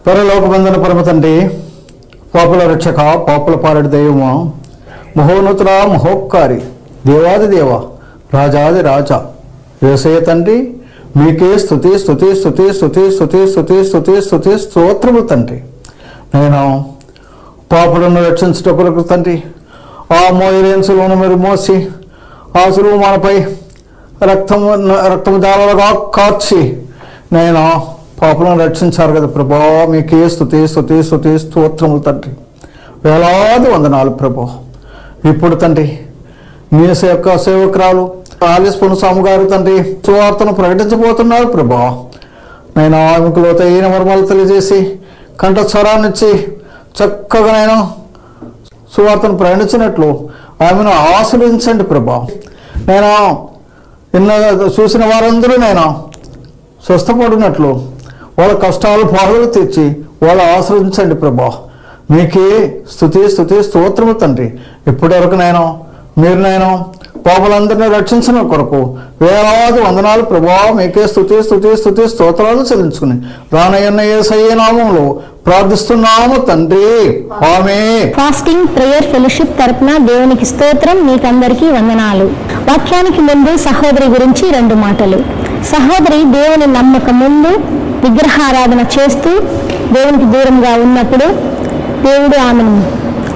పరలోకబంధన పరమ తండ్రి, పాపుల రక్షక, పాపుల పాలడి దైవమా, మహోన్నతుల మహోపకారి, దేవాది దేవ, రాజాది రాజా, యేసయ్య తండ్రి, మీకే స్తుతి స్తుతి స్తుతి స్తుతి స్తుతి స్తుతి స్తుతి స్తుతి స్తోత్రము తండ్రి. నేను పాపులను రక్షించుటకు తండ్రి, ఆ మోయలేని సులువును మీరు మోసి, ఆ సులువు మనపై రక్తము జాలలుగా కార్చి నేను పాపులను రక్షించారు కదా ప్రభా. మీకే స్తుతి స్తుతి స్తుతి స్తోత్రములు తండ్రి. వేలాది వందనాలు ప్రభా. ఇప్పుడు తండ్రి మీ యొక్క సేవకురాలు ఆలిస్పును స్వామి గారు తండ్రి సువార్తను ప్రకటించబోతున్నారు ప్రభా. నేను ఆమెకు లోతైన మర్మాలు తెలియజేసి కంఠస్వరాన్నిచ్చి చక్కగా నేను సువార్తను ప్రకటించినట్లు ఆమెను ఆశీర్వదించండి ప్రభా. నేను చూసిన వారందరూ నేను స్వస్థపడినట్లు వాళ్ళ కష్టాలు బాధలు తీర్చి వాళ్ళు ఆశ్రయించండి ప్రభా. మీకే స్తుతి స్తుతి స్తోత్రము తండ్రి. ఇప్పటి వరకు మీరు పాపులందరినీ రక్షించిన కొరకు వేలాది వందనాలు ప్రభా. మీకే స్తుతి స్తుతి స్తుతి స్తోత్రాలు చెల్లించుకుని రానయ్యన్న యేసయ్య నామములో ప్రార్థిస్తున్నాము తండ్రి, ఆమేన్. ఫాస్టింగ్ ప్రేయర్ ఫెలోషిప్ తరపున దేవునికి స్తోత్రం. మీకందరికీ వందనాలు. వాక్యానికి ముందు సహోదరి గురించి 2 మాటలు. సహోదరి దేవుని నమ్మక ముందు విగ్రహారాధన చేస్తూ దేవునికి దూరంగా ఉన్నప్పుడు దేవుడు ఆమెను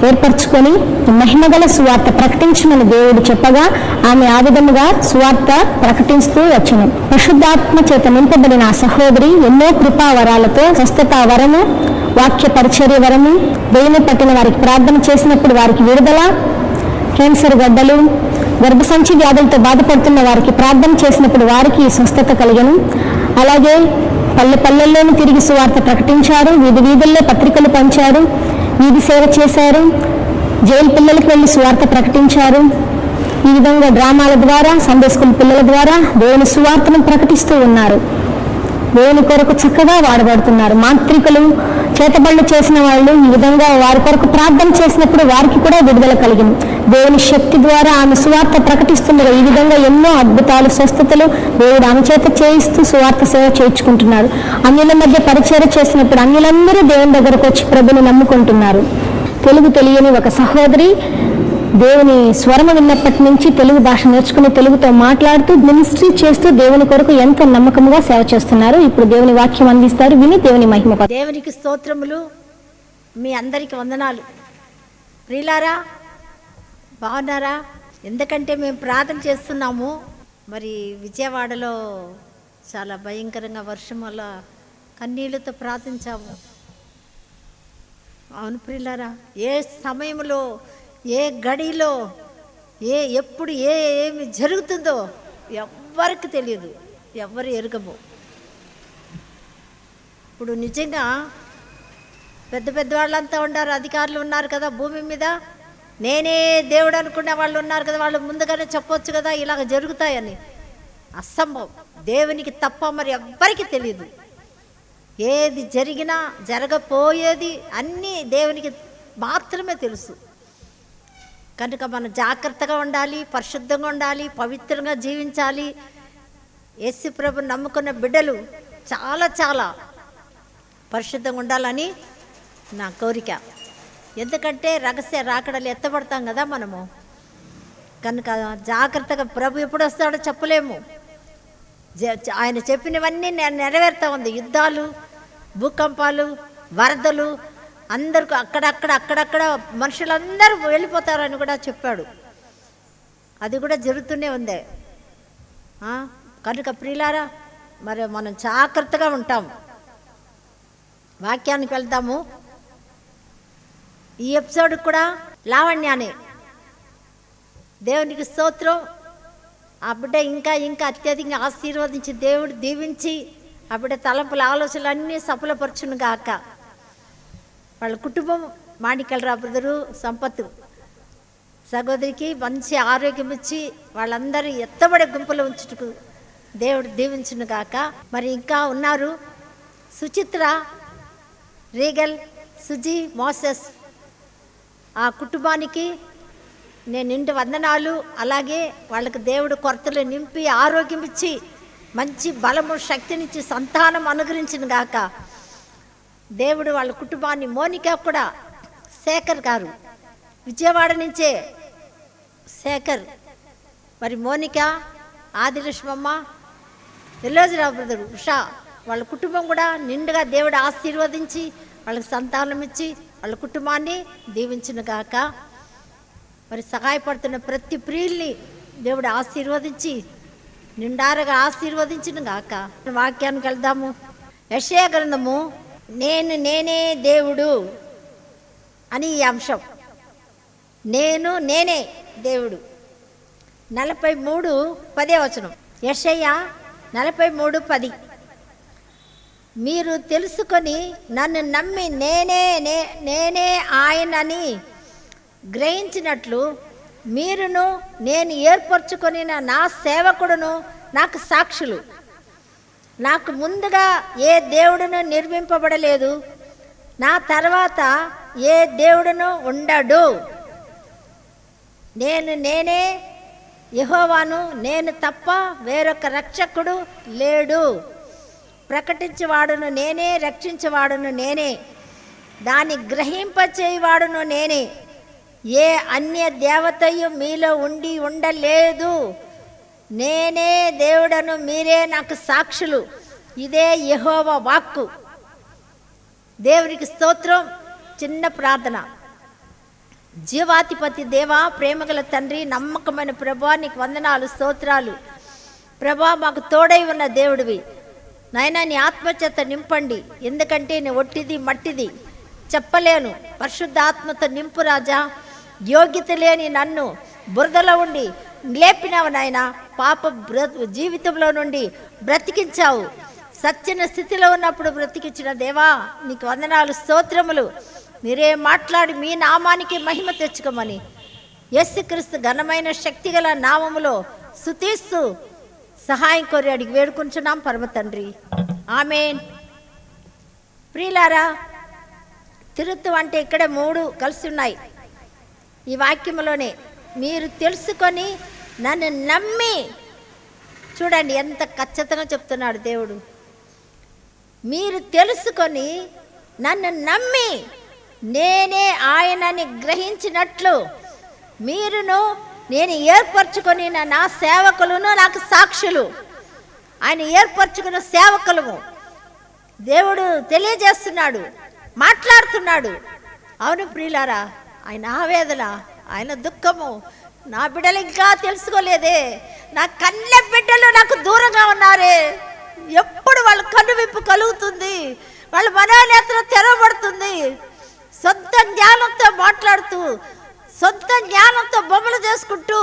ఏర్పరచుకొని మహిమగల సువార్త ప్రకటించమని దేవుడు చెప్పగా ఆమె ఆ విధముగా సువార్త ప్రకటిస్తూ వచ్చును. పరిశుద్ధాత్మ చేత నింపబడిన ఆ సహోదరి ఎన్నో కృపా వరాలతో స్వస్థత వరము, వాక్య పరిచర్య వరము, దేవుని పట్టిన వారికి ప్రార్థన చేసినప్పుడు వారికి విడుదల, క్యాన్సర్ గడ్డలు, గర్భసంచి వ్యాధులతో బాధపడుతున్న వారికి ప్రార్థన చేసినప్పుడు వారికి స్వస్థత కలిగను. అలాగే పల్లెల్లోనూ తిరిగి సువార్త ప్రకటించారు, వీధి వీధుల్లో పత్రికలు పంచారు, వీధి సేవ చేశారు, జైలు పిల్లలకు వెళ్ళి సువార్త ప్రకటించారు. ఈ విధంగా డ్రామాల ద్వారా, సండే స్కూల్ పిల్లల ద్వారా దేవుని సువార్తను ప్రకటిస్తూ ఉన్నారు. దేవుని కొరకు చక్కగా వాడబడుతున్నారు. మాంత్రికులు, చేతబళ్ళు చేసిన వాళ్ళు ఈ విధంగా వారి కొరకు ప్రార్థన చేసినప్పుడు వారికి కూడా విడుదల కలిగింది. దేవుని శక్తి ద్వారా ఆమె సువార్త ప్రకటిస్తుండగా ఈ విధంగా ఎన్నో అద్భుతాలు, స్వస్థతలు దేవుడు ఆమె చేత చేయిస్తూ సువార్త సేవ చేయించుకుంటున్నారు. అన్యుల మధ్య పరిచర్య చేసినప్పుడు అన్యులందరూ దేవుని దగ్గరకు వచ్చి ప్రభుని నమ్ముకుంటున్నారు. తెలుగు తెలియని ఒక సహోదరి దేవుని స్వరము విన్నప్పటి నుంచి తెలుగు భాష నేర్చుకుని తెలుగుతో మాట్లాడుతూ మినిస్ట్రీ చేస్తూ దేవుని కొరకు ఎంతో నమ్మకంగా సేవ చేస్తున్నారు. ఇప్పుడు దేవుని వాక్యం అందిస్తారు, విని దేవుని మహిమ. దేవునికి స్తోత్రములు. మీ అందరికి వందనాలు. ప్రియులారా, బాగున్నారా? ఎందుకంటే మేము ప్రార్థన చేస్తున్నాము. మరి విజయవాడలో చాలా భయంకరంగా వర్షం వల్ల కన్నీళ్లతో ప్రార్థించాము. అవును ప్రియులారా, ఏ సమయంలో, ఏ గడిలో, ఎప్పుడు ఏమి జరుగుతుందో ఎవ్వరికి తెలియదు, ఎవ్వరు ఎరగము. ఇప్పుడు నిజంగా పెద్ద పెద్ద వాళ్ళంతా ఉన్నారు, అధికారులు ఉన్నారు కదా భూమి మీద. నేనే దేవుడు అనుకునే వాళ్ళు ఉన్నారు కదా, వాళ్ళు ముందుగానే చెప్పొచ్చు కదా ఇలాగ జరుగుతాయని. అసంభవం. దేవునికి తప్ప మరి ఎవ్వరికి తెలియదు. ఏది జరిగినా, జరగపోయేది అన్నీ దేవునికి మాత్రమే తెలుసు. కనుక మనం జాగ్రత్తగా ఉండాలి, పరిశుద్ధంగా ఉండాలి, పవిత్రంగా జీవించాలి. యేసు ప్రభుని నమ్ముకున్న బిడ్డలు చాలా చాలా పరిశుద్ధంగా ఉండాలని నా కోరిక. ఎందుకంటే రహస్య రాకడలు ఎత్తబడతాం కదా మనము. కనుక జాగ్రత్తగా ప్రభు ఎప్పుడు వస్తాడో చెప్పలేము. ఆయన చెప్పినవన్నీ నెరవేరుతూ ఉంది. యుద్ధాలు, భూకంపాలు, వరదలు, అందరికీ అక్కడక్కడ మనుషులందరూ వెళ్ళిపోతారని కూడా చెప్పాడు. అది కూడా జరుగుతూనే ఉంది. కనుక ప్రియులారా, మరి మనం జాగ్రత్తగా ఉంటాం. వాక్యానికి వెళ్తాము. ఈ ఎపిసోడ్ కూడా లావణ్యానే. దేవునికి స్తోత్రం. ఆ బిడ్డ ఇంకా అత్యధికంగా ఆశీర్వదించి దేవుడు దీవించి ఆ బిడ్డ తలంపుల ఆలోచనలు అన్నీ సఫలపరచును గాక. వాళ్ళ కుటుంబం, మాణికలరావు బ్రదరు, సంపత్తు సహోదరికి మంచి ఆరోగ్యం ఇచ్చి వాళ్ళందరూ ఎత్తబడే గుంపులో ఉంచుటకు దేవుడు దీవించును గాక. మరి ఇంకా ఉన్నారు సుచిత్ర, రీగల్, సుజీ, మోసెస్. ఆ కుటుంబానికి నేను నిండు వందనాలు. అలాగే వాళ్ళకి దేవుడు కొరతలు నింపి ఆరోగ్యం ఇచ్చి మంచి బలము, శక్తినిచ్చి సంతానం అనుగ్రహించిన గాక. దేవుడు వాళ్ళ కుటుంబాన్ని, మోనికా కూడా, శేఖర్ గారు విజయవాడ నుంచే, శేఖర్, మరి మోనికా, ఆదిలక్ష్మమ్మ, ఎల్లోజీరావు బ్రదర్, ఉషా, వాళ్ళ కుటుంబం కూడా నిండుగా దేవుడు ఆశీర్వదించి వాళ్ళకి సంతానం ఇచ్చి వాళ్ళ కుటుంబాన్ని దీవించును గాక. మరి సహాయపడుతున్న ప్రతి ప్రియుల్ని దేవుడు ఆశీర్వదించి నిండారుగా ఆశీర్వదించును గాక. వాక్యానికి వెళ్దాము. యెషయా గ్రంథము నేనే దేవుడు అని ఈ అంశం. నేనే దేవుడు. 43:10 యెషయా 43:10. మీరు తెలుసుకొని నన్ను నమ్మి నేనే ఆయనని గ్రహించినట్లు మీరును నేను ఏర్పరచుకొని నా సేవకుడును నాకు సాక్షులు. నాకు ముందుగా ఏ దేవుడును నిర్మింపబడలేదు, నా తర్వాత ఏ దేవుడును ఉండడు. నేనే యెహోవాను, నేను తప్ప వేరొక రక్షకుడు లేడు. ప్రకటించేవాడును నేనే, రక్షించేవాడును నేనే, దాన్ని గ్రహింపచేయవాడును నేనే. ఏ అన్య దేవతయు మీలో ఉండలేదు. నేనే దేవుడను, మీరే నాకు సాక్షులు. ఇదే యెహోవా వాక్కు. దేవునికి స్తోత్రం. చిన్న ప్రార్థన. జీవాధిపతి దేవా, ప్రేమగల తండ్రి, నమ్మకమైన ప్రభువా, నీకు వందనాలు, స్తోత్రాలు. ప్రభువా, మాకు తోడై ఉన్న దేవుడివి నాయనా, నీ ఆత్మచేత నింపండి. ఎందుకంటే నీ ఒట్టిది మట్టిది చెప్పలేను. పరిశుద్ధ ఆత్మతో నింపు రాజా. యోగ్యత లేని నన్ను బురదలో ఉండి లేపినావు నాయన. పాప జీవితంలో నుండి బ్రతికించావు. సత్యన స్థితిలో ఉన్నప్పుడు బ్రతికించిన దేవా, నీకు వందనాలు, స్తోత్రములు. మీరే మాట్లాడి మీ నామానికి మహిమ తెచ్చుకోమని యేసుక్రీస్తు ఘనమైన శక్తిగల నామములో స్తుతిస్తూ సహాయం కోరి అడిగి వేడుకుంటున్నాం పరమ తండ్రి. ఆమేన్. ప్రియులారా, తిరుత్తు అంటే ఇక్కడే 3 కలిసి ఉన్నాయి ఈ వాక్యంలోనే. మీరు తెలుసుకొని నన్ను నమ్మి, చూడండి ఎంత ఖచ్చితంగా చెప్తున్నాడు దేవుడు. మీరు తెలుసుకొని నన్ను నమ్మి నేనే ఆయనని గ్రహించినట్లు మీరును నేను ఏర్పరచుకొని నా సేవకులను నాకు సాక్షులు. ఆయన ఏర్పరచుకున్న సేవకులము. దేవుడు తెలియజేస్తున్నాడు, మాట్లాడుతున్నాడు. అవును ప్రియులారా, ఆయన ఆవేదన, ఆయన దుఃఖము, నా బిడ్డలు ఇంకా తెలుసుకోలేదే, నా కన్న బిడ్డలు నాకు దూరంగా ఉన్నారే. ఎప్పుడు వాళ్ళ కన్ను విప్పు కలుగుతుంది, వాళ్ళ మనోనేత్రం తెరవబడుతుంది. సొంత జ్ఞానంతో మాట్లాడుతూ, సొంత జ్ఞానంతో బొమ్మలు చేసుకుంటూ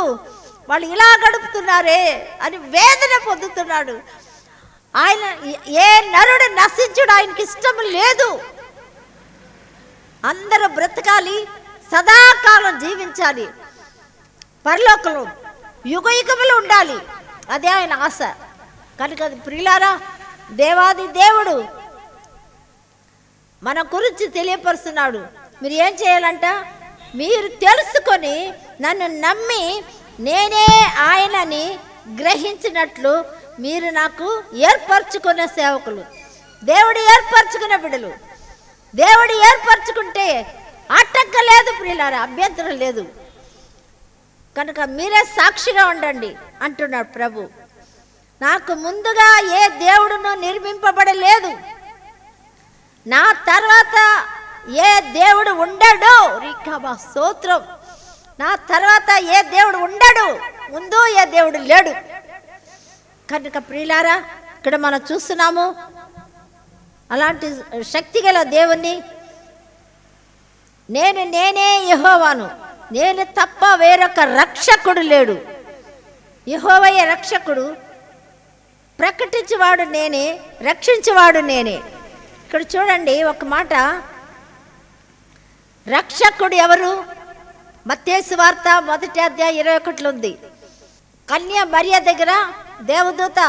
వాళ్ళు ఇలా గడుపుతున్నారే అని వేదన పొందుతున్నాడు. ఆయన ఏ నరుడు నశించుడు ఆయనకి ఇష్టం లేదు. అందరూ బ్రతకాలి, సదాకాలం జీవించాలి, పరలోకంలో యుగయుగములు ఉండాలి. అదే ఆయన ఆశ. కనుక ప్రియులారా, దేవాది దేవుడు మన గురించి తెలియపరుస్తున్నాడు. మీరు ఏం చేయాలంట? మీరు తెలుసుకొని నన్ను నమ్మి నేనే ఆయనని గ్రహించినట్లు మీరు నాకు ఏర్పరచుకునే సేవకులు. దేవుడు ఏర్పరచుకునే బిడ్డలు. దేవుడు ఏర్పరచుకుంటే ఆటంకం లేదు ప్రియులారా, అభ్యంతరం లేదు. కనుక మీరే సాక్షిగా ఉండండి అంటున్నాడు ప్రభు. నాకు ముందుగా ఏ దేవుడును నిర్మింపబడలేదు, నా తర్వాత ఏ దేవుడు ఉండడు. రీకాబా స్తోత్రం. నా తర్వాత ఏ దేవుడు ఉండడు, ముందు ఏ దేవుడు లేడు. కనుక ప్రియులారా, ఇక్కడ మనం చూస్తున్నాము అలాంటి శక్తిగల దేవుణ్ణి. నేనే యెహోవాను, నేను తప్ప వేరొక రక్షకుడు లేడు. యెహోవాయే రక్షకుడు, ప్రకటించేవాడు నేనే, రక్షించేవాడు నేనే. ఇక్కడ చూడండి ఒక మాట, రక్షకుడు ఎవరు? మత్తయి సువార్త 1:21 ఉంది. కన్య మరియ దగ్గర దేవదూత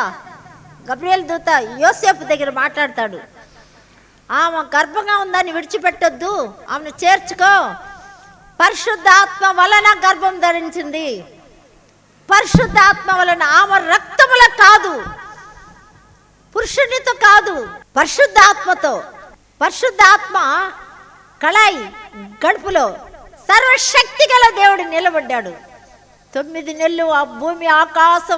గబ్రియల్ దూత యోసేపు దగ్గర మాట్లాడతాడు. ఆమె గర్భంగా ఉందని విడిచిపెట్టొద్దు, ఆమెను చేర్చుకో. పరిశుద్ధాత్మ వలన గర్భం ధరించింది. పరిశుద్ధాత్మ వలన, ఆమె రక్తముల కాదు, పురుషునితో కాదు, పరిశుద్ధాత్మతో. పరిశుద్ధాత్మ కళాయి గడుపులో సర్వశక్తి గల దేవుడు నిలబడ్డాడు. 9 నెలలు ఆ భూమి ఆకాశ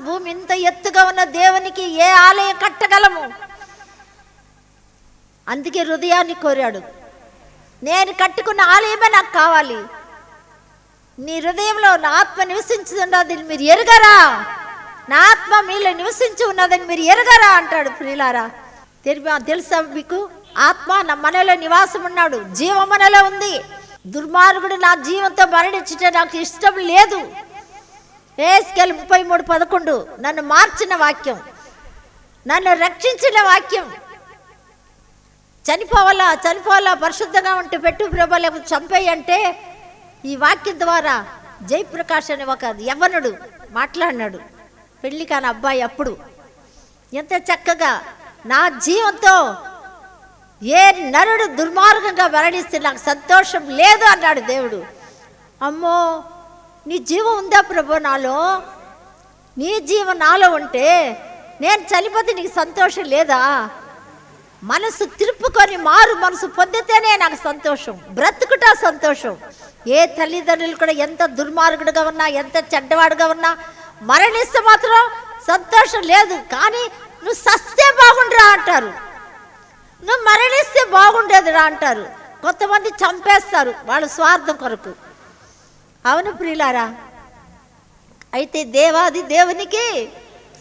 భూమి ఇంత ఎత్తుగా ఉన్న దేవునికి ఏ ఆలయం కట్టగలము? అందుకే హృదయాన్ని కోరాడు. నేను కట్టుకున్న ఆలయమే నాకు కావాలి. నీ హృదయంలో నా ఆత్మ నివసించి ఉన్నదని మీరు ఎరుగరా? నా ఆత్మ మీలో నివసించి ఉన్నదని మీరు ఎరుగరా అంటాడు. ప్రియులారా, తెలుసా మీకు? ఆత్మ నా మనలో నివాసం ఉన్నాడు, జీవం మనలో ఉంది. దుర్మార్గుడు నా జీవంతో మరణించుట నాకు ఇష్టం లేదు. యేసుకేలు 33:11 నన్ను మార్చిన వాక్యం, నన్ను రక్షించిన వాక్యం. చనిపోవాలా పరిశుద్ధంగా ఉంటే పెట్టు ప్రభా, లేకపోతే చంపేయి అంటే ఈ వాక్యం ద్వారా జయప్రకాష్ అనే ఒక యవ్వనుడు మాట్లాడినాడు. పెళ్లి కాని అబ్బాయి అప్పుడు ఎంత చక్కగా, నా జీవంతో ఏ నరుడు దుర్మార్గంగా మరణిస్తే నాకు సంతోషం లేదు అన్నాడు దేవుడు. అమ్మో, నీ జీవం ఉందా ప్రభు నాలో? నీ జీవం నాలో ఉంటే నేను చనిపోతే నీకు సంతోషం లేదా? మనసు తిరుపుకొని మారు మనసు పొందితేనే నాకు సంతోషం, బ్రతుకుట సంతోషం. ఏ తల్లిదండ్రులు కూడా ఎంత దుర్మార్గుడుగా ఉన్నా, ఎంత చెడ్డవాడుగా ఉన్నా మరణిస్తే మాత్రం సంతోషం లేదు. కానీ నువ్వు సస్తే బాగుండురా అంటారు, నువ్వు మరణిస్తే బాగుండేదిరా అంటారు. కొంతమంది చంపేస్తారు వాళ్ళ స్వార్థం కొరకు. అవును ప్రియులారా, అయితే దేవాది దేవునికి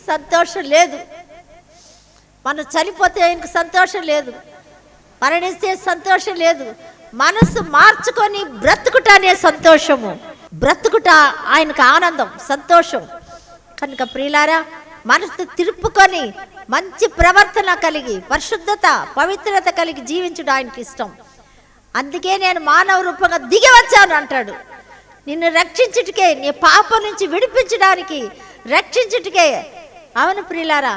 సంతోషం లేదు. మనం చనిపోతే ఆయనకు సంతోషం లేదు, మరణిస్తే సంతోషం లేదు. మనసు మార్చుకొని బ్రతుకుట అనే సంతోషము, బ్రతుకుట ఆయనకు ఆనందం, సంతోషం. కనుక ప్రియులారా, మనసు తిరుపుకొని మంచి ప్రవర్తన కలిగి పరిశుద్ధత పవిత్రత కలిగి జీవించడం ఆయనకి ఇష్టం. అందుకే నేను మానవ రూపంగా దిగి వచ్చాను అంటాడు. నిన్ను రక్షించుటకే, నీ పాపం నుంచి విడిపించడానికి, రక్షించుటకే. అవును ప్రియులారా,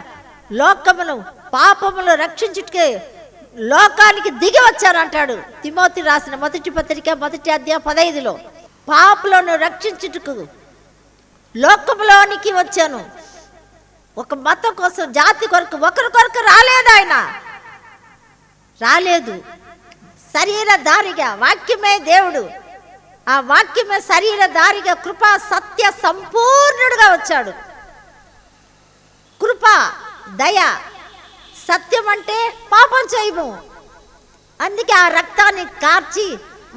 లోకమును పాపములు రక్షించుటకే లోకానికి దిగి వచ్చానంటాడు. తిమోతి రాసిన 1 పత్రిక 1 అధ్యాయం 15లో పాపులను రక్షించుటకు లోకములోనికి వచ్చాను. ఒక మతం కోసం, జాతి కొరకు, ఒకరి కొరకు రాలేదు ఆయన, రాలేదు. శరీరధారిగా వాక్యమే దేవుడు, ఆ వాక్యమే శరీరధారిగా కృపా సత్య సంపూర్ణుడుగా వచ్చాడు. కృప, దయ, సత్యం అంటే పాపం చేయము. అందుకే ఆ రక్తాన్ని కార్చి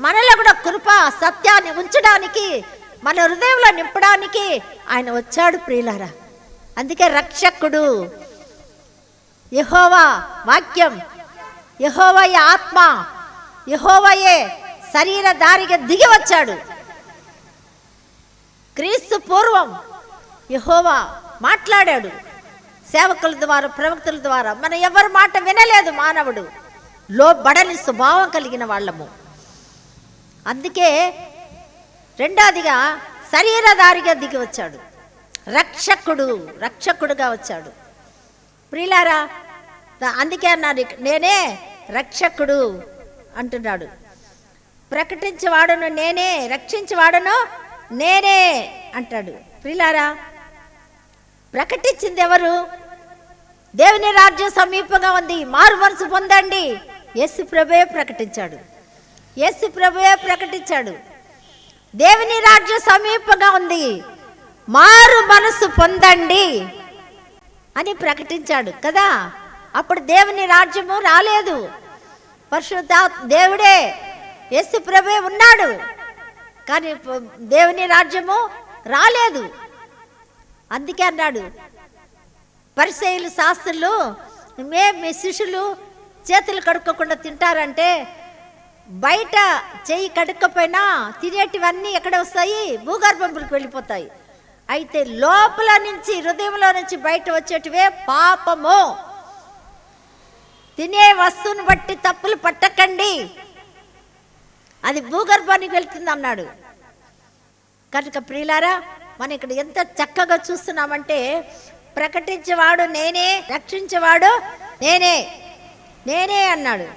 మనలో కూడా కృప సత్యాన్ని ఉంచడానికి, మన హృదయంలో నింపడానికి ఆయన వచ్చాడు ప్రియులారా. అందుకే రక్షకుడు యెహోవా వాక్యం, యెహోవాయే ఆత్మ, యెహోవాయే శరీరధారిగా దిగి వచ్చాడు. క్రీస్తు పూర్వం యెహోవా మాట్లాడాడు సేవకుల ద్వారా, ప్రవక్తల ద్వారా. మనం ఎవరి మాట వినలేదు. మానవుడు లోబడని స్వభావం కలిగిన వాళ్ళము. అందుకే రెండోదిగా శరీరధారిగా దిగి వచ్చాడు, రక్షకుడుగా వచ్చాడు ప్రియులారా. అందుకే అన్నాడు, నేనే రక్షకుడు అంటున్నాడు. ప్రకటించేవాడును నేనే, రక్షించేవాడును నేనే అంటాడు. ప్రియులారా, ప్రకటించింది ఎవరు? దేవుని రాజ్యం సమీపంగా ఉంది, మారు మనసు పొందండి. యేసు ప్రభువే ప్రకటించాడు, యేసు ప్రభువే ప్రకటించాడు. దేవుని రాజ్యం సమీపంగా ఉంది, మారు మనసు పొందండి అని ప్రకటించాడు కదా. అప్పుడు దేవుని రాజ్యము రాలేదు, పరిశుద్ధ దేవుడే యేసు ప్రభువే ఉన్నాడు, కానీ దేవుని రాజ్యము రాలేదు. అందుకే అన్నాడు, పరిసయ్యులు శాస్త్రులు, మీ శిష్యులు చేతులు కడుక్కోకుండా తింటారంటే, బయట చెయ్యి కడుక్కపోయినా తినేటివన్నీ ఎక్కడ వస్తాయి? భూగర్భంలోకి వెళ్ళిపోతాయి. అయితే లోపల నుంచి, హృదయంలో నుంచి బయట వచ్చేటివే పాపము. తినే వస్తువుని బట్టి తప్పులు పట్టకండి, అది భూగర్భానికి వెళ్తుంది అన్నాడు. కనుక ప్రియులారా, మనం ఇక్కడ ఎంత చక్కగా చూస్తున్నామంటే, ప్రకటించేవాడు నేనే, రక్షించేవాడు నేనే అన్నాడు.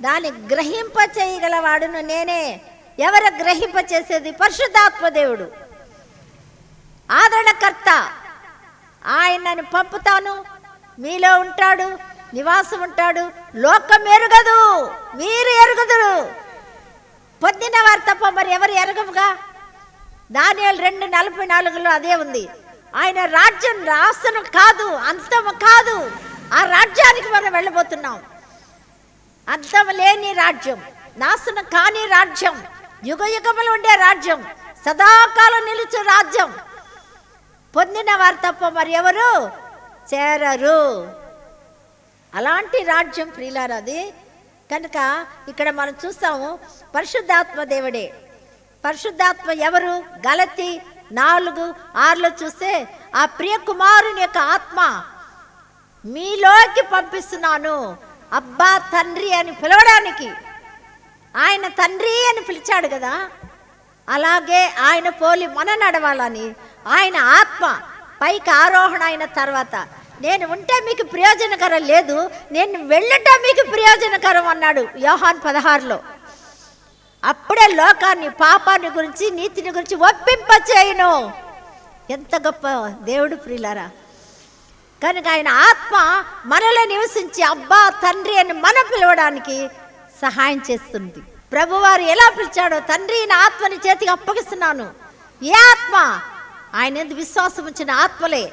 దాన్ని గ్రహింప చేయగలవాడును నేనే. ఎవరు గ్రహింప చేసేది? పరిశుద్ధాత్మ దేవుడు, ఆదరణకర్త. ఆయనను పంపుతాను, మీలో ఉంటాడు, నివాసం ఉంటాడు. లోకం ఎరుగదు, మీరు ఎరుగుదురు. పొందిన వారు తప్ప మరి ఎవరు ఎరగముగా. దానియేలు 2:44 అదే ఉంది. ఆయన రాజ్యం నాశనం కాదు, అంతం కాదు. ఆ రాజ్యానికి మనం వెళ్ళబోతున్నాం. అంతం లేని రాజ్యం, నాశనం కాని రాజ్యం, యుగ యుగములు ఉండే రాజ్యం, సదాకాలం నిలుచు రాజ్యం. పొందిన వారు తప్ప మరి ఎవరు చేరరు. అలాంటి రాజ్యం ప్రియులారా అది. కనుక ఇక్కడ మనం చూస్తాము పరిశుద్ధాత్మ దేవుడే. పరిశుద్ధాత్మ ఎవరు? గలతీ 4:6 చూస్తే ఆ ప్రియ కుమారుని యొక్క ఆత్మ మీలోకి పంపిస్తున్నాను, అబ్బా తండ్రి అని పిలవడానికి. ఆయన తండ్రి అని పిలిచాడు కదా, అలాగే ఆయన పోలి మన నడవాలని ఆయన ఆత్మ పైకి ఆరోహణ అయిన తర్వాత, నేను ఉంటే మీకు ప్రయోజనకరం లేదు, నేను వెళ్ళటం మీకు ప్రయోజనకరం అన్నాడు యోహాను 16లో. అప్పుడే లోకాన్ని, పాపాన్ని గురించి, నీతిని గురించి ఒప్పింపచేయును. ఎంత గొప్ప దేవుడు ప్రియులారా. కనుక ఆయన ఆత్మ మనలో నివసించి అబ్బా తండ్రి అని మనం పిలవడానికి సహాయం చేస్తుంది. ప్రభువారు ఎలా పిలిచాడో, తండ్రి నా ఆత్మని చేతికి అప్పగిస్తున్నాను. ఏ ఆత్మ? ఆయన ఎందుకు విశ్వాసం ఉంచిన ఆత్మలే.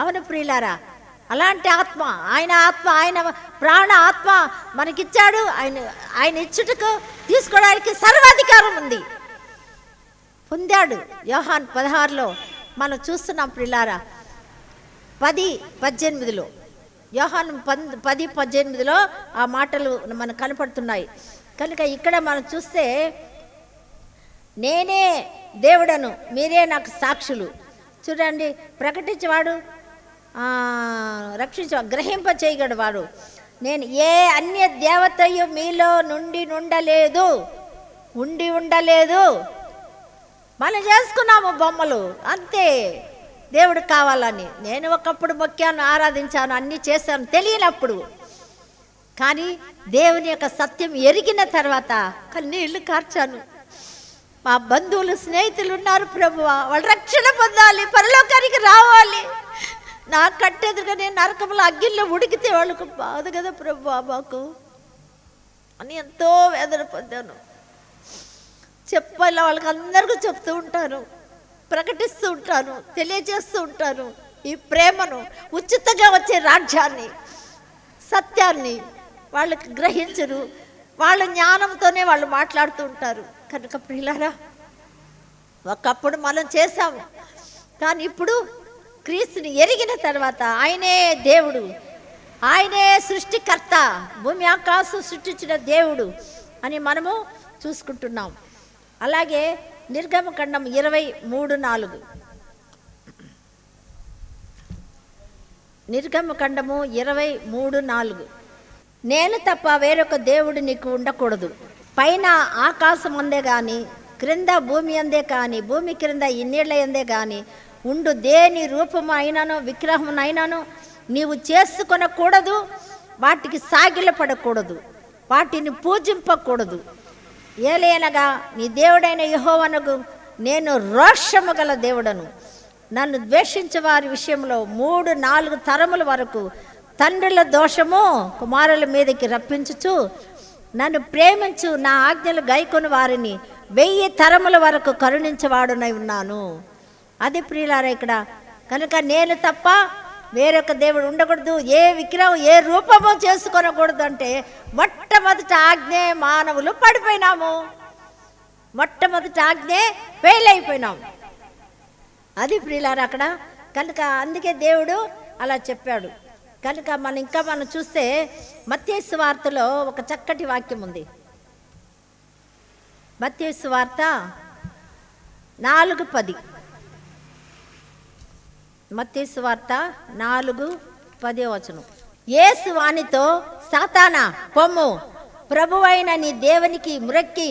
అవును ప్రియులారా, అలాంటి ఆత్మ, ఆయన ఆత్మ, ఆయన ప్రాణ ఆత్మ మనకిచ్చాడు. ఆయన ఇచ్చుటకు తీసుకోవడానికి సర్వాధికారం ఉంది, పొందాడు. యోహాను 16లో మనం చూస్తున్నాం ప్రియులారా. 10:18 యోహాను 10:18 ఆ మాటలు మనకు కనపడుతున్నాయి. కనుక ఇక్కడ మనం చూస్తే నేనే దేవుడను, మీరే నాకు సాక్షులు. చూడండి, ప్రకటించేవాడు, రక్షించేవాడు, గ్రహింప చేయగలడు వాడు. నేను ఏ అన్య దేవతయు మీలో ఉండి ఉండలేదు. మనం చేసుకున్నాము బొమ్మలు అంతే, దేవుడికి కావాలని. నేను ఒకప్పుడు మొక్కాను, ఆరాధించాను, అన్నీ చేశాను తెలియనప్పుడు. కానీ దేవుని యొక్క సత్యం ఎరిగిన తర్వాత కన్నీళ్లు కార్చాను. మా బంధువులు, స్నేహితులు ఉన్నారు ప్రభువా, వాళ్ళు రక్షణ పొందాలి, పరలోకానికి రావాలి. నా కట్టెదురుగా నేను నరకంలో అగ్గిల్లో ఉడికితే వాళ్ళకు బాధ కదా ప్రభువా మాకు అని ఎంతో వేదన పొందాను. చెప్పాలి, వాళ్ళకి అందరికీ చెప్తూ ఉంటాను, ప్రకటిస్తూ ఉంటాను, తెలియజేస్తూ ఉంటాను ఈ ప్రేమను, ఉచితంగా వచ్చే రాజ్యాన్ని, సత్యాన్ని. వాళ్ళకి గ్రహించరు, వాళ్ళ జ్ఞానంతోనే వాళ్ళు మాట్లాడుతూ ఉంటారు. కనుక ప్రియులారా, ఒకప్పుడు మనం చేశాము, కానీ ఇప్పుడు క్రీస్తుని ఎరిగిన తర్వాత ఆయనే దేవుడు, ఆయనే సృష్టికర్త, భూమి ఆకాశం సృష్టించిన దేవుడు అని మనము చూసుకుంటున్నాం. అలాగే నిర్గమకాండం 23:4, నిర్గమకాండము 23:4, నేను తప్ప వేరొక దేవుడు నీకు ఉండకూడదు. పైన ఆకాశం అందే కానీ, క్రింద భూమి అందే కానీ, భూమి క్రింద ఈ నీళ్ళ అందే కానీ ఉండు దేని రూపము అయినాను విగ్రహమునైనాను నీవు చేసుకొనకూడదు, వాటికి సాగిలపడకూడదు, వాటిని పూజింపకూడదు. ఏలైనగా నీ దేవుడైన యెహోవానగు నేను రోషము గల దేవుడను. నన్ను ద్వేషించే వారి విషయంలో 3-4 తరముల వరకు తండ్రుల దోషము కుమారుల మీదకి రప్పించుచు, నన్ను ప్రేమించు నా ఆజ్ఞలు గైకొని వారిని 1000 తరముల వరకు కరుణించేవాడునై ఉన్నాను. అది ప్రియులారా ఇక్కడ. కనుక నేను తప్ప వేరొక దేవుడు ఉండకూడదు, ఏ విగ్రహం ఏ రూపము చేసుకొనకూడదు అంటే మొట్టమొదటి ఆజ్ఞే మానవులు పడిపోయినాము, మొట్టమొదటి ఆజ్ఞే ఫెయిల్ అయిపోయినాము. అది ప్రియులారా అక్కడ. కనుక అందుకే దేవుడు అలా చెప్పాడు. కనుక మనం చూస్తే మత్తయి సువార్తలో ఒక చక్కటి వాక్యం ఉంది. మత్తయి సువార్త 4:10, మత్తయి సువార్త 4:10. యేసు వానితో, సాతానా పొమ్ము, ప్రభువైన నీ దేవునికి మ్రొక్కి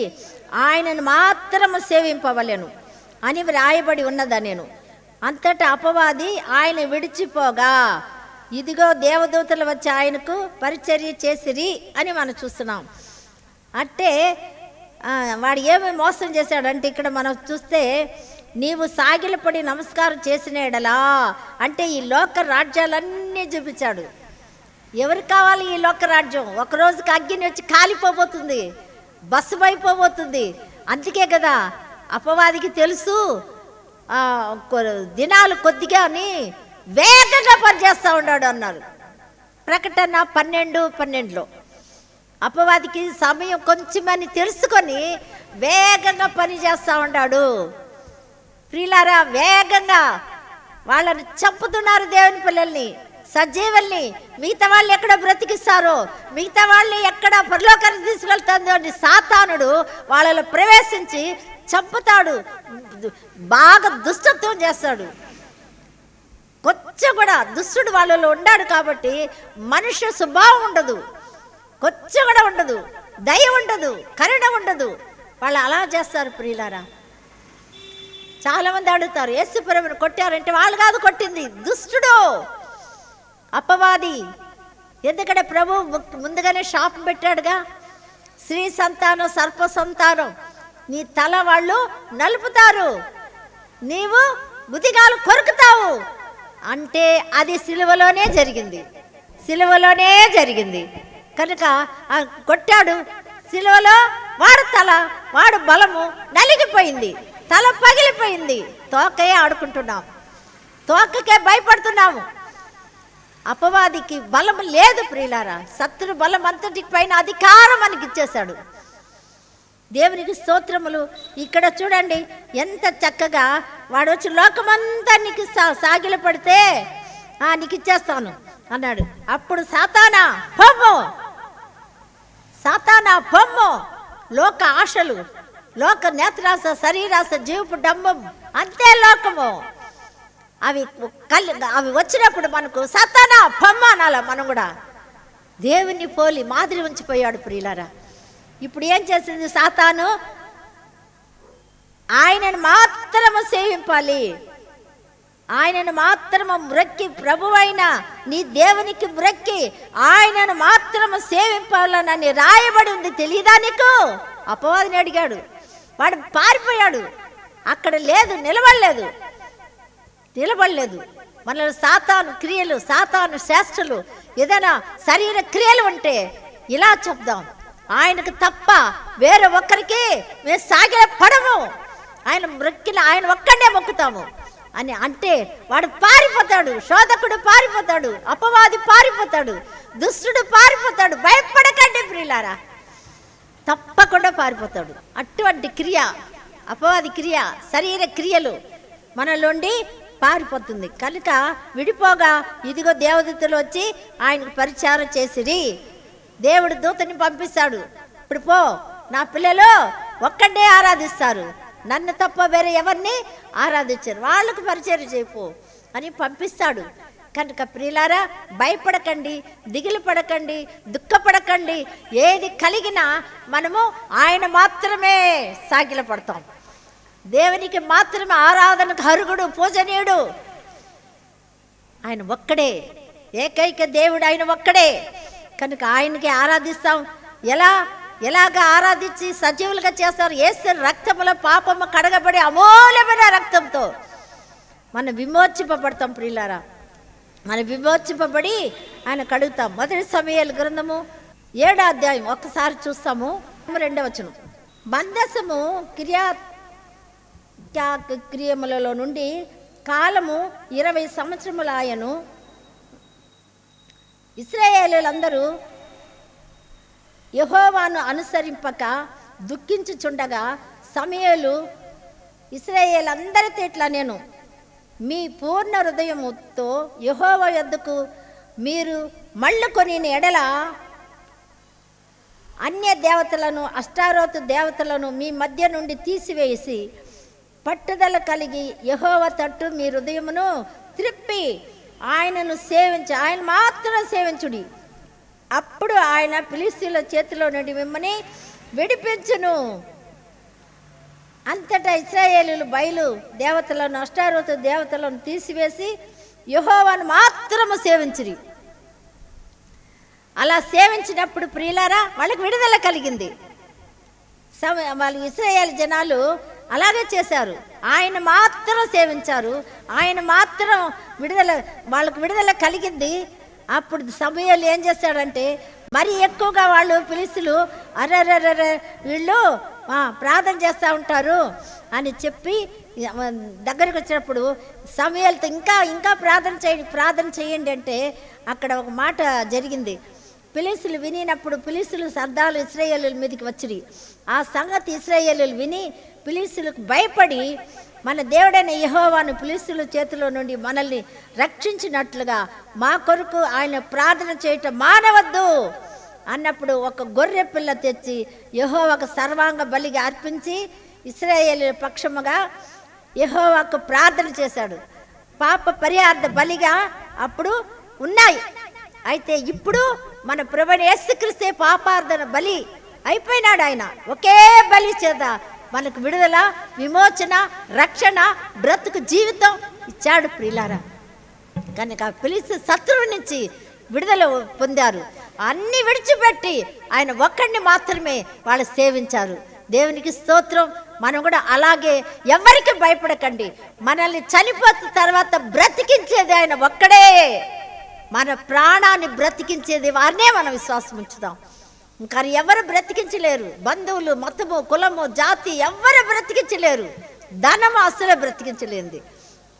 ఆయనను మాత్రము సేవింపవలెను అని వ్రాయబడి ఉన్నదనెను. అంతటా అపవాది ఆయన విడిచిపోగా ఇదిగో దేవదూతలు వచ్చి ఆయనకు పరిచర్య చేసిరి అని మనం చూస్తున్నాం. అంటే వాడు ఏమి మోసం చేశాడంటే ఇక్కడ మనం చూస్తే నీవు సాగిలపడి నమస్కారం చేసిన ఎడలా అంటే ఈ లోక రాజ్యాలన్నీ చూపించాడు. ఎవరికి కావాలి ఈ లోక రాజ్యం? ఒక రోజుకి అగ్ని వచ్చి కాలిపోబోతుంది, భస్మైపోబోతుంది. అందుకే కదా అపవాదికి తెలుసు దినాలు కొద్దిగా అని వేగంగా పనిచేస్తూ ఉన్నాడు అన్నారు. ప్రకటన 12:12లో అపవాదికి సమయం కొంచెమని తెలుసుకొని వేగంగా పని చేస్తూ ఉన్నాడు. ప్రియులారా, వేగంగా వాళ్ళని చంపుతున్నారు దేవుని పిల్లల్ని, సజీవుల్ని. మిగతా వాళ్ళు ఎక్కడ బ్రతికిస్తారో, మిగతా వాళ్ళని ఎక్కడ పరలోకానికి తీసుకెళ్తుందో అని సాతానుడు వాళ్ళలో ప్రవేశించి చంపుతాడు, బాగా దుష్టత్వం చేస్తాడు. కొంచెం కూడా దుష్టుడు వాళ్ళలో ఉన్నాడు కాబట్టి మనుష్య స్వభావం ఉండదు, కొంచెం కూడా ఉండదు, దయ ఉండదు, కరుణ ఉండదు. వాళ్ళు అలా చేస్తారు. ప్రియులారా, చాలామంది అడుగుతారు యేసుప్రభుని కొట్టారంటే వాళ్ళు కాదు కొట్టింది, దుష్టుడు, అపవాది. ఎందుకంటే ప్రభు ముందుగానే శాపం పెట్టాడుగా, స్త్రీ సంతానం సర్ప సంతానం, నీ తల వాళ్ళు నలుపుతారు, నీవు బుద్ధిగాలు కొరుకుతావు అంటే అది సిలువలోనే జరిగింది, సిలువలోనే జరిగింది. కనుక కొట్టాడు సిలువలో, వాడు తల, వాడు బలము నలిగిపోయింది, తల పగిలిపోయింది. తోకయే ఆడుకుంటున్నాం, తోకకే భయపడుతున్నాము. అపవాదికి బలం లేదు ప్రియులారా. శత్రు బలం అంతటికి పైన అధికారం మనకి ఇచ్చేశాడు. దేవునికి స్తోత్రములు. ఇక్కడ చూడండి ఎంత చక్కగా వాడు వచ్చి లోకమంతా నీకు సాగిల పడితే నీకు ఇచ్చేస్తాను అన్నాడు. అప్పుడు సాతానా పొమ్ము, సాతానా పొమ్ము. లోక ఆశలు, లోక నేత్రాస, శరీరాస, జీవపు డంబం, అంతే లోకము. అవి వచ్చినప్పుడు మనకు సాతానా పొమ్మ అనాల. మనం కూడా దేవుని పోలి మాదిరి ఉంచిపోయాడు ప్రియులారా. ఇప్పుడు ఏం చేసింది సాతాను? ఆయనను మాత్రము సేవింపాలి, ఆయనను మాత్రము మ్రొక్కి, ప్రభువైన నీ దేవునికి మ్రొక్కి ఆయనను మాత్రము సేవింపాలని రాయబడి ఉంది. తెలియదా నీకు? అపవాదిని అడిగాడు, వాడు పారిపోయాడు. అక్కడ లేదు, నిలబడలేదు. మనలో సాతాను క్రియలు, సాతాను శాస్త్రాలు, ఏదైనా శరీర క్రియలు ఉంటే ఇలా చెప్దాం, ఆయనకు తప్ప వేరే ఒక్కరికి మేము సాగిల పడము, ఆయన మొక్కిన ఆయన ఒక్కడే మొక్కుతాము అని అంటే వాడు పారిపోతాడు, శోధకుడు పారిపోతాడు, అపవాది పారిపోతాడు, దుష్టుడు పారిపోతాడు. భయపడకండి ప్రియులారా, తప్పకుండా పారిపోతాడు. అటువంటి క్రియ, అపవాది క్రియ, శరీర క్రియలు మనలోండి పారిపోతుంది. కనుక విడిపోగా ఇదిగో దేవదూతలు వచ్చి ఆయనకు పరిచారం చేసిరి. దేవుడు దూతని పంపిస్తాడు, ఇప్పుడు పో, నా పిల్లలు ఒక్కడే ఆరాధిస్తారు, నన్ను తప్ప వేరే ఎవరిని ఆరాధించారు, వాళ్ళకు పరిచయం చేయపో అని పంపిస్తాడు. కనుక ప్రియులారా, భయపడకండి, దిగులు పడకండి, దుఃఖపడకండి. ఏది కలిగినా మనము ఆయన మాత్రమే సాగిల పడతాం. దేవునికి మాత్రమే ఆరాధనకు అర్హుడు, పూజనీయుడు ఆయన ఒక్కడే, ఏకైక దేవుడు ఆయన ఒక్కడే. కనుక ఆయనకి ఆరాధిస్తాం. ఎలాగ ఆరాధించి సజీవులుగా చేస్తారు? యేసు రక్తముల పాపము కడగబడి అమూల్యమైన రక్తంతో మనం విమోచింపబడతాం ప్రియులారా. మనం విమోచింపబడి ఆయన కడుగుతాం. మొదటి సమూయేలు గ్రంథము 7వ అధ్యాయం ఒక్కసారి చూస్తాము. 2వ వచనం, మందసము క్రియములలో నుండి కాలము 20 సంవత్సరములు ఆయను. ఇశ్రాయేలీయులందరూ యెహోవాను అనుసరింపక దుఃఖించుచుండగా సమూయేలు ఇశ్రాయేలీయులందరితో ఇట్లా, నేను మీ పూర్ణ హృదయముతో యెహోవా యొద్దకు మీరు మళ్ళుకొని ఎడల అన్య దేవతలను, అష్టారోతు దేవతలను మీ మధ్య నుండి తీసివేసి పట్టుదల కలిగి యెహోవా తట్టు మీ హృదయమును త్రిప్పి ఆయనను సేవించి, ఆయన మాత్రం సేవించుడి. అప్పుడు ఆయన ఫిలిష్తీయుల చేతిలో నుండి మిమ్మల్ని విడిపించును. అంతటా ఇశ్రాయేలీయులు బయలు దేవతలను, అష్టారోతు దేవతలను తీసివేసి యెహోవాను మాత్రము సేవించిరి. అలా సేవించినప్పుడు ప్రియులారా వాళ్ళకి విడుదల కలిగింది. వాళ్ళు ఇశ్రాయేలు జనాలు అలాగే చేశారు, ఆయన మాత్రం సేవించారు, ఆయన మాత్రం వాళ్ళకు విడుదల కలిగింది. అప్పుడు సమూయేలు ఏం చేశాడంటే మరి ఎక్కువగా వాళ్ళు ఫిలిష్తీయులు అరెరెరెరే వీళ్ళు ప్రార్థన చేస్తూ ఉంటారు అని చెప్పి దగ్గరికి వచ్చినప్పుడు సమూయేలుతో ఇంకా ప్రార్థన చేయండి అంటే అక్కడ ఒక మాట జరిగింది. ఫిలిష్తీయులు వినినప్పుడు ఫిలిష్తీయులు సర్దాలు ఇశ్రాయేలీయుల మీదకి వచ్చిరి. ఆ సంగతి ఇశ్రాయేలీయులు విని ఫిలిష్తీయులకు భయపడి మన దేవుడైన యెహోవాను ఫిలిష్తీయుల చేతిలో నుండి మనల్ని రక్షించినట్లుగా మా కొరకు ఆయన ప్రార్థన చేయటం మానవద్దు అన్నప్పుడు ఒక గొర్రె పిల్ల తెచ్చి యెహోవాకు సర్వాంగ బలిగా అర్పించి ఇశ్రాయేలీయుల పక్షముగా యెహోవాకు ప్రార్థన చేశాడు. పాప పరిహార్థ బలిగా అప్పుడు ఉన్నాయి. అయితే ఇప్పుడు మన ప్రభువైన యేసుక్రీస్తే పాపార్థన బలి అయిపోయినాడు. ఆయన ఒకే బలి చేత మనకు విడుదల, విమోచన, రక్షణ, బ్రతుకు జీవితం ఇచ్చాడు ప్రియులారా. కనుక ఫిలిష్తీ శత్రువు నుంచి విడుదల పొందారు. అన్ని విడిచిపెట్టి ఆయన ఒక్కడిని మాత్రమే వాళ్ళు సేవించారు. దేవునికి స్తోత్రం. మనం కూడా అలాగే ఎవరికి భయపడకండి. మనల్ని చనిపోతున్న తర్వాత బ్రతికించేది ఆయన ఒక్కడే. మన ప్రాణాన్ని బ్రతికించేది వారినే మనం విశ్వాసం ఉంచుదాం. ఇంకా ఎవరు బ్రతికించలేరు. బంధువులు, మతము, కులము, జాతి ఎవరు బ్రతికించలేరు. ధనము అసలు బ్రతికించలేంది.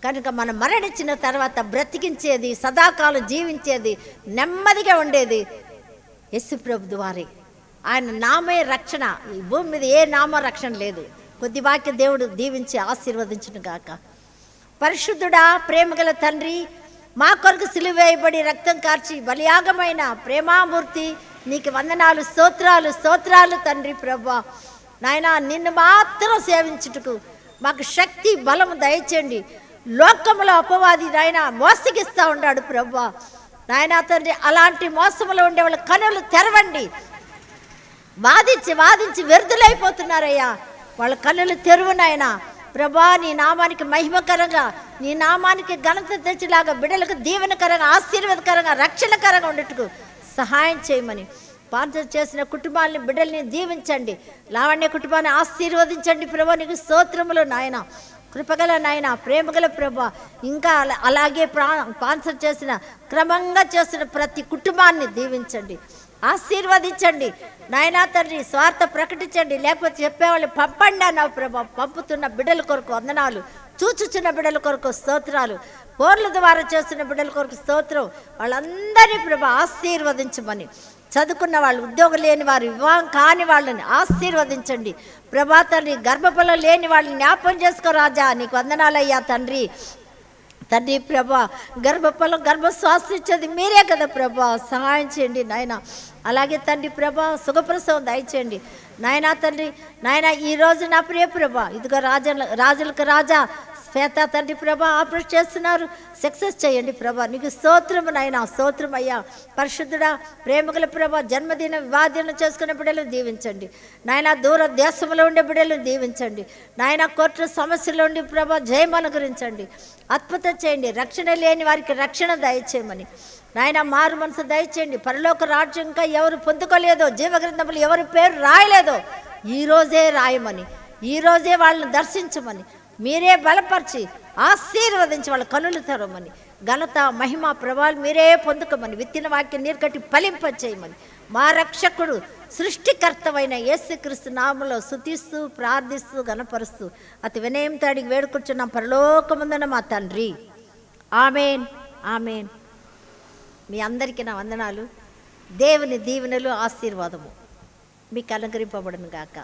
కనుక మనం మరణించిన తర్వాత బ్రతికించేది, సదాకాలం జీవించేది, నెమ్మదిగా ఉండేది యేసు ప్రభు ద్వారే. ఆయన నామే రక్షణ. ఈ భూమి మీద ఏ నామ రక్షణ లేదు. కొద్ది వాక్య దేవుడు దీవించి ఆశీర్వదించును గాక. పరిశుద్ధుడా, ప్రేమగల తండ్రి, మా కొరకు సిలువ వేయబడి రక్తం కార్చి బలియాగమైన ప్రేమామూర్తి, నీకు వందనాలు, స్తోత్రాలు తండ్రి. ప్రభువా నాయనా, నిన్ను మాత్రం సేవించుటకు మాకు శక్తి, బలము దయచేయండి. లోకములో అపవాది నాయన మోసగిస్తూ ఉన్నాడు ప్రభువా. నాయనా తండ్రి, అలాంటి మోసములో ఉండే వాళ్ళ కనులు తెరవండి. వాదించి వ్యర్థులైపోతున్నారయ్యా. వాళ్ళ కన్నులు తెరువునైనా ప్రభా, నీ నామానికి మహిమకరంగా, నీ నామానికి ఘనత తెచ్చేలాగా, బిడ్డలకు దీవెనకరంగా, ఆశీర్వాదకరంగా, రక్షణకరంగా ఉండేట్టుకు సహాయం చేయమని స్పాన్సర్ చేసిన కుటుంబాలని, బిడ్డల్ని దీవించండి. లావణ్య కుటుంబాన్ని ఆశీర్వదించండి ప్రభా. నీకు స్తోత్రములు నాయన. కృపగల నాయన, ప్రేమగల ప్రభా. ఇంకా అలాగే స్పాన్సర్ చేసిన, క్రమంగా చేసిన ప్రతి కుటుంబాన్ని దీవించండి, ఆశీర్వదించండి నాయనా తండ్రి. స్వార్థ ప్రకటించండి, లేకపోతే చెప్పేవాళ్ళు పంపండి అన్నావు ప్రభా. పంపుతున్న బిడ్డల కొరకు వందనాలు, చూచుచున్న బిడ్డల కొరకు స్తోత్రాలు, ఫోన్ల ద్వారా చేస్తున్న బిడ్డల కొరకు స్తోత్రం. వాళ్ళందరినీ ప్రభా ఆశీర్వదించమని, చదువుకున్న వాళ్ళు, ఉద్యోగం లేని వారు, వివాహం కాని వాళ్ళని ఆశీర్వదించండి ప్రభా తండ్రి. గర్భఫలం లేని వాళ్ళని జ్ఞాపకం చేసుకో రాజా. నీకు వందనాలయ్యా తండ్రి. తండ్రి ప్రభా, గర్భఫలం, గర్భశ్వాస ఇచ్చేది మీరే కదా ప్రభా. సహాయం చేయండి నాయన. అలాగే తండ్రి ప్రభా, సుఖప్రసవం దయచేయండి నాయనా తండ్రి. నాయన ఈరోజు నా ప్రియ ప్రభా, ఇదిగో రాజులకు రాజా శ్వేత తండ్రి ప్రభా ఆపరేట్ చేస్తున్నారు. సక్సెస్ చేయండి ప్రభా. నీకు స్తోత్రము నాయన, స్తోత్రం అయ్యా. పరిశుద్ధుడా, ప్రేమగల ప్రభా, జన్మదిన వివాదాలను చేసుకునే బిడ్డలను దీవించండి నాయన. దూర దేశంలో ఉండే బిడ్డలను దీవించండి నాయన. కోర్టు సమస్యలో ఉండి ప్రభా జయం అనుగ్రహించండి, అద్భుతం చేయండి. రక్షణ లేని వారికి రక్షణ దయచేయమని నాయన. మారు మనసు దయచేయండి. పరలోక రాజ్యం ఇంకా ఎవరు పొందుకోలేదో, జీవగ్రంథములు ఎవరి పేరు రాయలేదో ఈరోజే రాయమని, ఈరోజే వాళ్ళని దర్శించమని, మీరే బలపరిచి ఆశీర్వదించి వాళ్ళ కనులు తెరవమని, ఘనత, మహిమ, ప్రభావాలు మీరే పొందుకోమని, విత్తిన వాక్యం నీరు కట్టి ఫలింపచేయమని, మా రక్షకుడు సృష్టికర్తమైన యేసుక్రీస్తు నామములో స్తుతిస్తూ ప్రార్థిస్తూ గణపరుస్తూ అతి వినయంతో అడిగి వేడుకొచ్చున్నాం పరలోకమందున మా తండ్రి. ఆమేన్, ఆమేన్. మీ అందరికీ నా వందనాలు. దేవుని దీవెనలు, ఆశీర్వాదము మీకు అనుగ్రహింపబడును గాక.